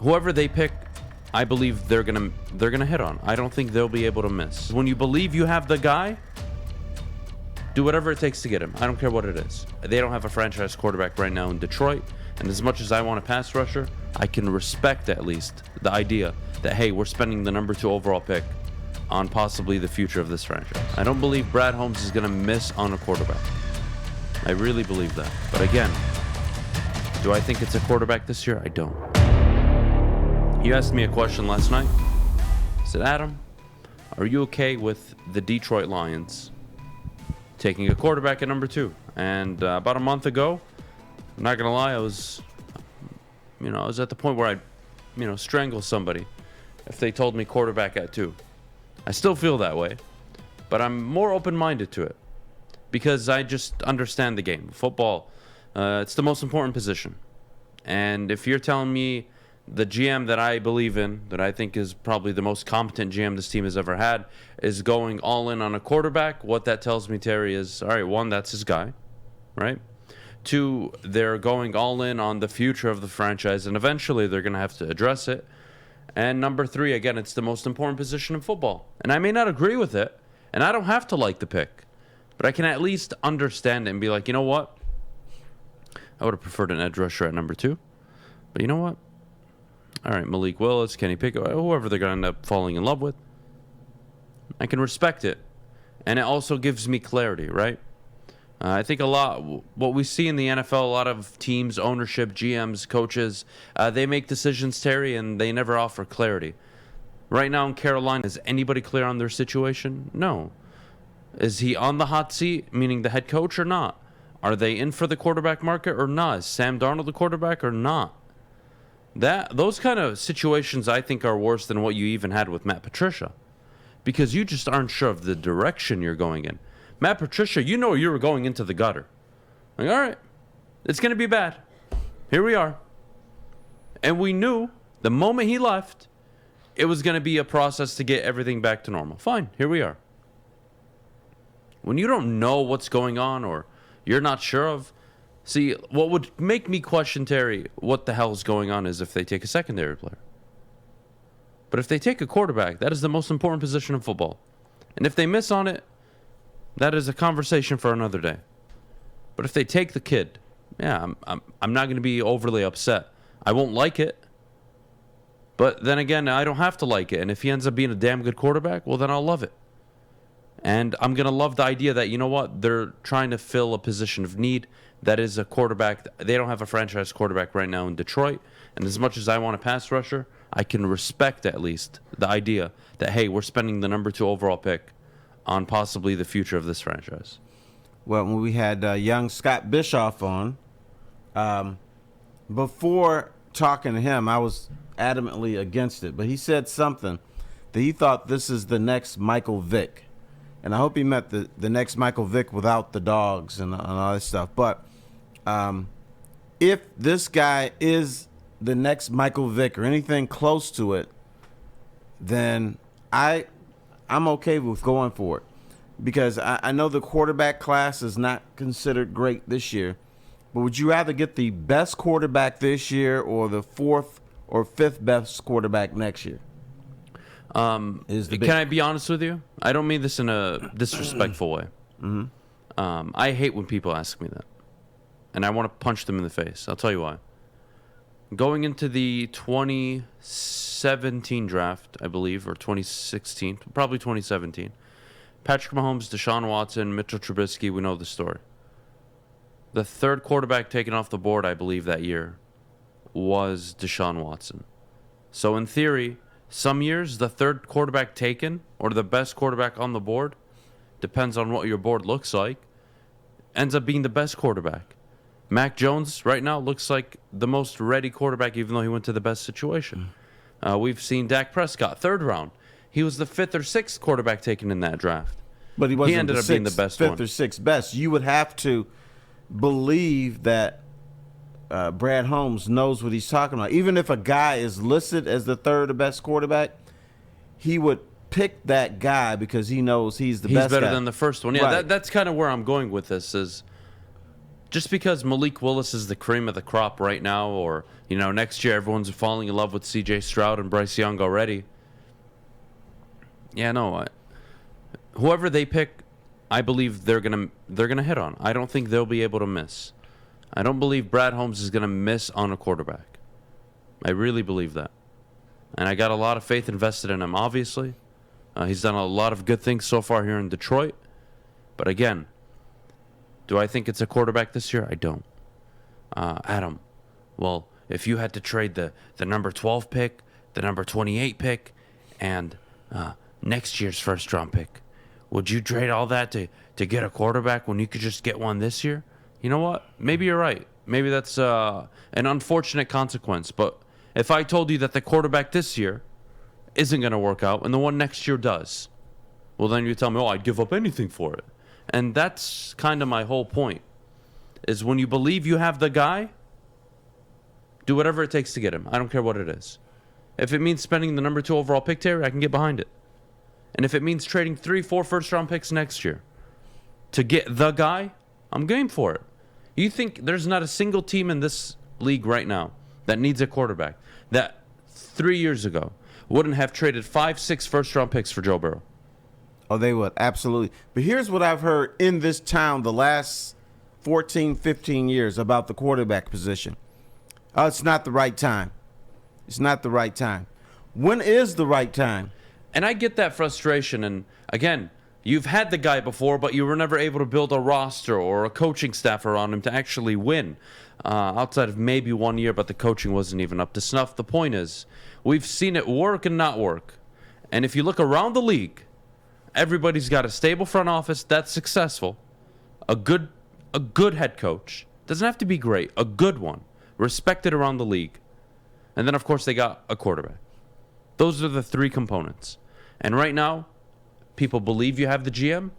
whoever they pick, I believe they're gonna hit on. I don't think they'll be able to miss. When you believe you have the guy, do whatever it takes to get him. I don't care what it is. They don't have a franchise quarterback right now in Detroit, and as much as I want a pass rusher, I can respect at least the idea that, hey, we're spending the number 2 overall pick on possibly the future of this franchise. I don't believe Brad Holmes is gonna miss on a quarterback. I really believe that. But again, do I think it's a quarterback this year? I don't. You asked me a question last night. I said, Adam, are you okay with the Detroit Lions taking a quarterback at number 2? And about a month ago, I'm not gonna lie, I was at the point where I'd, strangle somebody if they told me quarterback at 2. I still feel that way, but I'm more open-minded to it because I just understand the game. Football, it's the most important position. And if you're telling me the GM that I believe in, that I think is probably the most competent GM this team has ever had, is going all in on a quarterback, what that tells me, Terry, is, all right, 1, that's his guy, right? 2, they're going all in on the future of the franchise, and eventually they're going to have to address it. And number 3, again, it's the most important position in football. And I may not agree with it, and I don't have to like the pick, but I can at least understand it and be like, you know what? I would have preferred an edge rusher at number 2, but you know what? All right, Malik Willis, Kenny Pickett, whoever they're going to end up falling in love with, I can respect it. And it also gives me clarity, right? I think a lot, what we see in the NFL, a lot of teams, ownership, GMs, coaches, they make decisions, Terry, and they never offer clarity. Right now in Carolina, is anybody clear on their situation? No. Is he on the hot seat, meaning the head coach, or not? Are they in for the quarterback market or not? Is Sam Darnold the quarterback or not? Those kind of situations, I think, are worse than what you even had with Matt Patricia, because you just aren't sure of the direction you're going in. Matt Patricia, you were going into the gutter. Like, all right, it's going to be bad. Here we are. And we knew the moment he left, it was going to be a process to get everything back to normal. Fine, here we are. When you don't know what's going on or you're not sure of, see, what would make me question, Terry, what the hell is going on is if they take a secondary player. But if they take a quarterback, that is the most important position in football. And if they miss on it, that is a conversation for another day. But if they take the kid, yeah, I'm not going to be overly upset. I won't like it. But then again, I don't have to like it. And if he ends up being a damn good quarterback, well, then I'll love it. And I'm going to love the idea that, you know what, they're trying to fill a position of need. That is a quarterback. They don't have a franchise quarterback right now in Detroit. And as much as I want a pass rusher, I can respect at least the idea that, hey, we're spending the number 2 overall pick on possibly the future of this franchise. Well, when we had young Scott Bischoff on, before talking to him, I was adamantly against it. But he said something that he thought this is the next Michael Vick. And I hope he meant the next Michael Vick without the dogs and all that stuff. But if this guy is the next Michael Vick or anything close to it, then I'm okay with going for it, because I know the quarterback class is not considered great this year. But would you rather get the best quarterback this year or the 4th or 5th best quarterback next year? Can I be honest with you? I don't mean this in a disrespectful way. Mm-hmm. I hate when people ask me that, and I want to punch them in the face. I'll tell you why. Going into the 2017 draft, I believe, or 2016, probably 2017, Patrick Mahomes, Deshaun Watson, Mitchell Trubisky, we know the story. The 3rd quarterback taken off the board, I believe, that year was Deshaun Watson. So in theory, some years, the 3rd quarterback taken, or the best quarterback on the board, depends on what your board looks like, ends up being the best quarterback. Mac Jones right now looks like the most ready quarterback, even though he went to the best situation. We've seen Dak Prescott, 3rd round. He was the 5th or 6th quarterback taken in that draft. But he wasn't ended up being the best 5th one. or 6th best. You would have to believe that Brad Holmes knows what he's talking about. Even if a guy is listed as the 3rd or best quarterback, he would pick that guy because he knows he's the best guy. He's better than the first one. Yeah, right. That's kind of where I'm going with this is, just because Malik Willis is the cream of the crop right now, or next year everyone's falling in love with C.J. Stroud and Bryce Young already. Yeah, no. Whoever they pick, I believe they're gonna hit on. I don't think they'll be able to miss. I don't believe Brad Holmes is gonna miss on a quarterback. I really believe that, and I got a lot of faith invested in him. Obviously, he's done a lot of good things so far here in Detroit. But again, do I think it's a quarterback this year? I don't. Adam, well, if you had to trade the number 12 pick, the number 28 pick, and next year's first round pick, would you trade all that to get a quarterback when you could just get one this year? You know what? Maybe you're right. Maybe that's an unfortunate consequence. But if I told you that the quarterback this year isn't going to work out and the one next year does, well, then you tell me, I'd give up anything for it. And that's kind of my whole point, is when you believe you have the guy, do whatever it takes to get him. I don't care what it is. If it means spending the number 2 overall pick, Terry, I can get behind it. And if it means trading 3-4 first-round picks next year to get the guy, I'm game for it. You think there's not a single team in this league right now that needs a quarterback that 3 years ago wouldn't have traded 5-6 first-round picks for Joe Burrow? Oh, they would. Absolutely. But here's what I've heard in this town the last 14, 15 years about the quarterback position. It's not the right time. It's not the right time. When is the right time? And I get that frustration. And again, you've had the guy before, but you were never able to build a roster or a coaching staff around him to actually win. Outside of maybe 1 year, but the coaching wasn't even up to snuff. The point is, we've seen it work and not work. And if you look around the league, everybody's got a stable front office that's successful, a good head coach. Doesn't have to be great, a good one, respected around the league. And then, of course, they got a quarterback. Those are the 3 components. And right now, people believe you have the GM.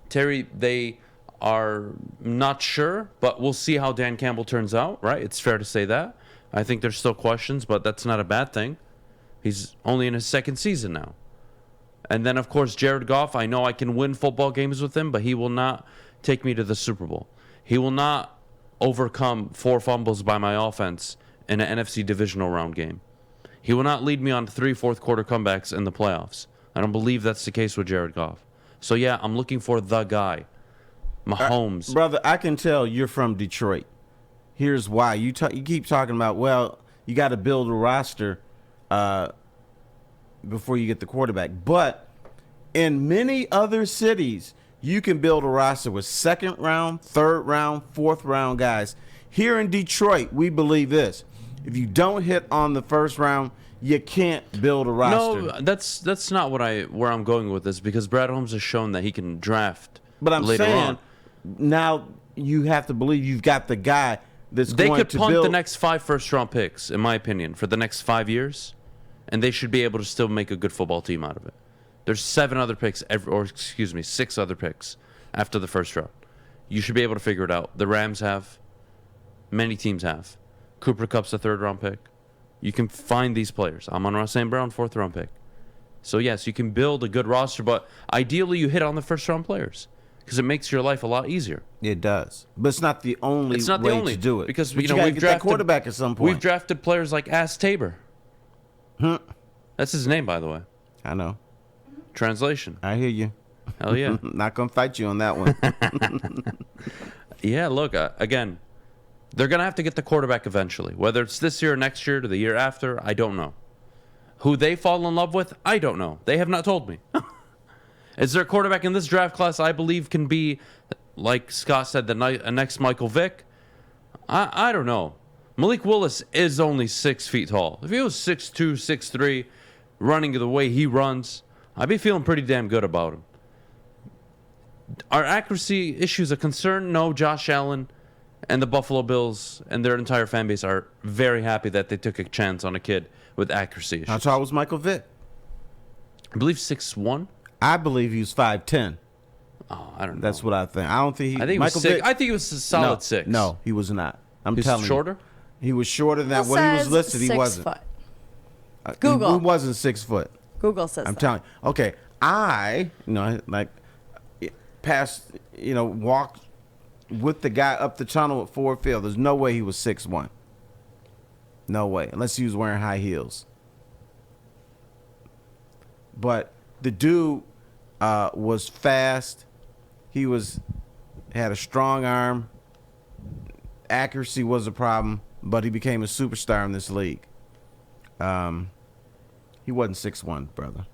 Terry, they are not sure, but we'll see how Dan Campbell turns out, right? It's fair to say that. I think there's still questions, but that's not a bad thing. He's only in his 2nd season now. And then, of course, Jared Goff, I know I can win football games with him, but he will not take me to the Super Bowl. He will not overcome 4 fumbles by my offense in an NFC divisional round game. He will not lead me on 3 fourth-quarter comebacks in the playoffs. I don't believe that's the case with Jared Goff. So, yeah, I'm looking for the guy. Mahomes. Brother, I can tell you're from Detroit. Here's why. You keep talking about, well, you got to build a roster before you get the quarterback. But in many other cities, you can build a roster with 2nd round, 3rd round, 4th round guys. Here in Detroit, we believe this. If you don't hit on the 1st round, you can't build a roster. No, that's not where I'm going with this, because Brad Holmes has shown that he can draft. But I'm later saying on. Now you have to believe you've got the guy that's They going could to punt build. the next 5 first-round picks, in my opinion, for the next 5 years, and they should be able to still make a good football team out of it. There's 6 other picks after the 1st round. You should be able to figure it out. The Rams have. Many teams have. Cooper Kupp's a 3rd-round pick. You can find these players. Amon-Ra St. Brown, 4th-round pick. So, yes, you can build a good roster, but ideally you hit on the 1st-round players because it makes your life a lot easier. It does. But it's not the only way to do it. Because, but you got to get that quarterback at some point. We've drafted players like Ass Tabor. That's his name, by the way. I know. Translation. I hear you. Hell yeah. Not going to fight you on that one. Yeah, look, again, they're going to have to get the quarterback eventually. Whether it's this year or next year or the year after, I don't know. Who they fall in love with, I don't know. They have not told me. Is there a quarterback in this draft class I believe can be, like Scott said, the next Michael Vick? I don't know. Malik Willis is only 6 feet tall. If he was 6'2", 6'3", running the way he runs, I'd be feeling pretty damn good about him. Are accuracy issues a concern? No, Josh Allen and the Buffalo Bills and their entire fan base are very happy that they took a chance on a kid with accuracy issues. How tall was Michael Vick? I believe 6'1". I believe he was 5'10". Oh, I don't know. That's what I think. I don't think he. I think Michael he was 6. Vick, I think he was a solid 6. No, he was not. I'm He's telling shorter? you. He was shorter than that. Google When he was says listed, he 6 wasn't. foot. Google. He wasn't 6 foot. Google says I'm that. telling you. Okay, past, walked with the guy up the tunnel at Ford Field, there's no way he was 6'1". No way, unless he was wearing high heels. But the dude was fast. He had a strong arm. Accuracy was a problem, but he became a superstar in this league. He wasn't 6'1", brother.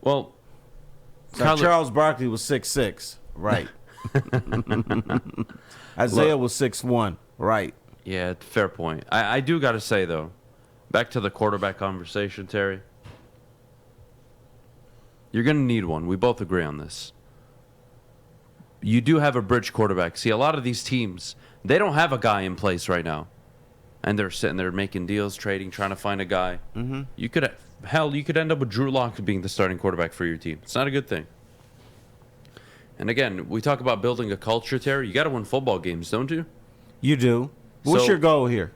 Well, So Charles Barkley was 6'6", right? Isaiah was 6'1", right? yeah, fair point. I do got to say, though, back to the quarterback conversation, Terry. You're going to need one. We both agree on this. You do have a bridge quarterback. See, a lot of these teams, they don't have a guy in place right now. And they're sitting there making deals, trading, trying to find a guy. Mm-hmm. You could end up with Drew Lock being the starting quarterback for your team. It's not a good thing. And again, we talk about building a culture, Terry. You got to win football games, don't you? You do. What's your goal here?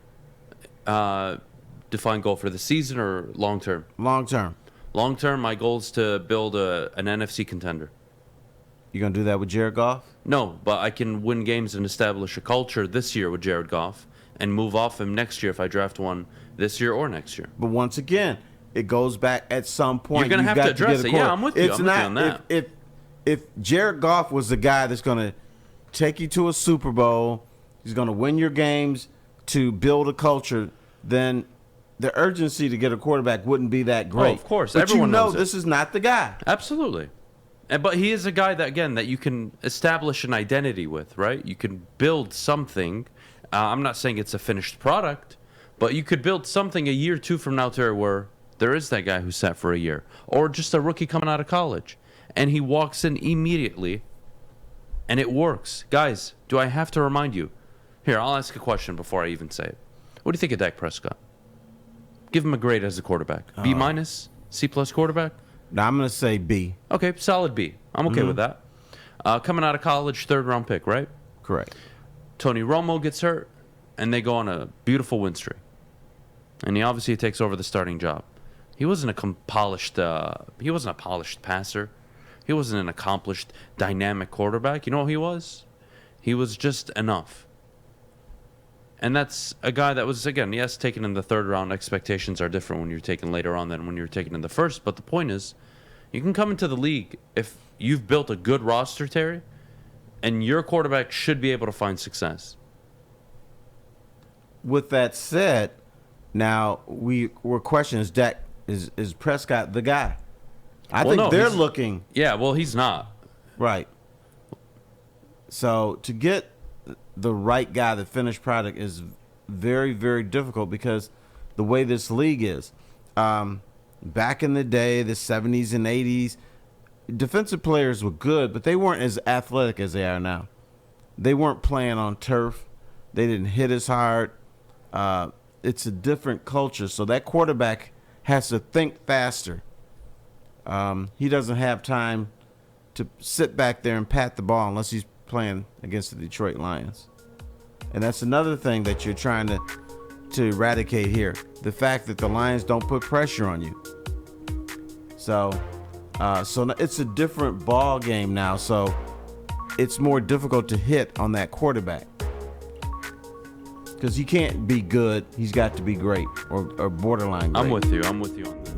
Define goal for the season or long term? Long term. Long term, my goal is to build an NFC contender. You gonna do that with Jared Goff? No, but I can win games and establish a culture this year with Jared Goff and move off him next year if I draft one this year or next year. But once again, it goes back at some point. You're gonna have to address it. Yeah, I'm with you. I'm with you on that. If Jared Goff was the guy that's gonna take you to a Super Bowl, he's gonna win your games to build a culture, then the urgency to get a quarterback wouldn't be that great. Oh, of course. But Everyone knows this is not the guy. Absolutely. But he is a guy that, again, that you can establish an identity with, right? You can build something. I'm not saying it's a finished product, but you could build something a year or two from now, Terry, where there is that guy who sat for a year. Or just a rookie coming out of college. And he walks in immediately, and it works. Guys, do I have to remind you? Here, I'll ask a question before I even say it. What do you think of Dak Prescott? Give him a grade as a quarterback. B minus? C plus quarterback? Now, I'm going to say B. Okay, solid B. I'm okay with that. Coming out of college, third-round pick, right? Correct. Tony Romo gets hurt, and they go on a beautiful win streak. And he obviously takes over the starting job. He wasn't a polished passer. He wasn't an accomplished, dynamic quarterback. You know what he was? He was just enough. And that's a guy that was, again, yes, taken in the third round. Expectations are different when you're taken later on than when you're taken in the first. But the point is, you can come into the league if you've built a good roster, Terry, and your quarterback should be able to find success. With that said, now we're questioning, is Prescott the guy? I think they're looking. Yeah, well, he's not. Right. So to get the right guy, the finished product, is very, very difficult because the way this league is. Back in the day, the 70s and 80s, defensive players were good, but they weren't as athletic as they are now. They weren't playing on turf. They didn't hit as hard. It's a different culture, so that quarterback has to think faster. He doesn't have time to sit back there and pat the ball unless he's playing against the Detroit Lions. And that's another thing that you're trying to eradicate here. The fact that the Lions don't put pressure on you. So it's a different ball game now. So it's more difficult to hit on that quarterback. Because he can't be good. He's got to be great or borderline great. I'm with you on that.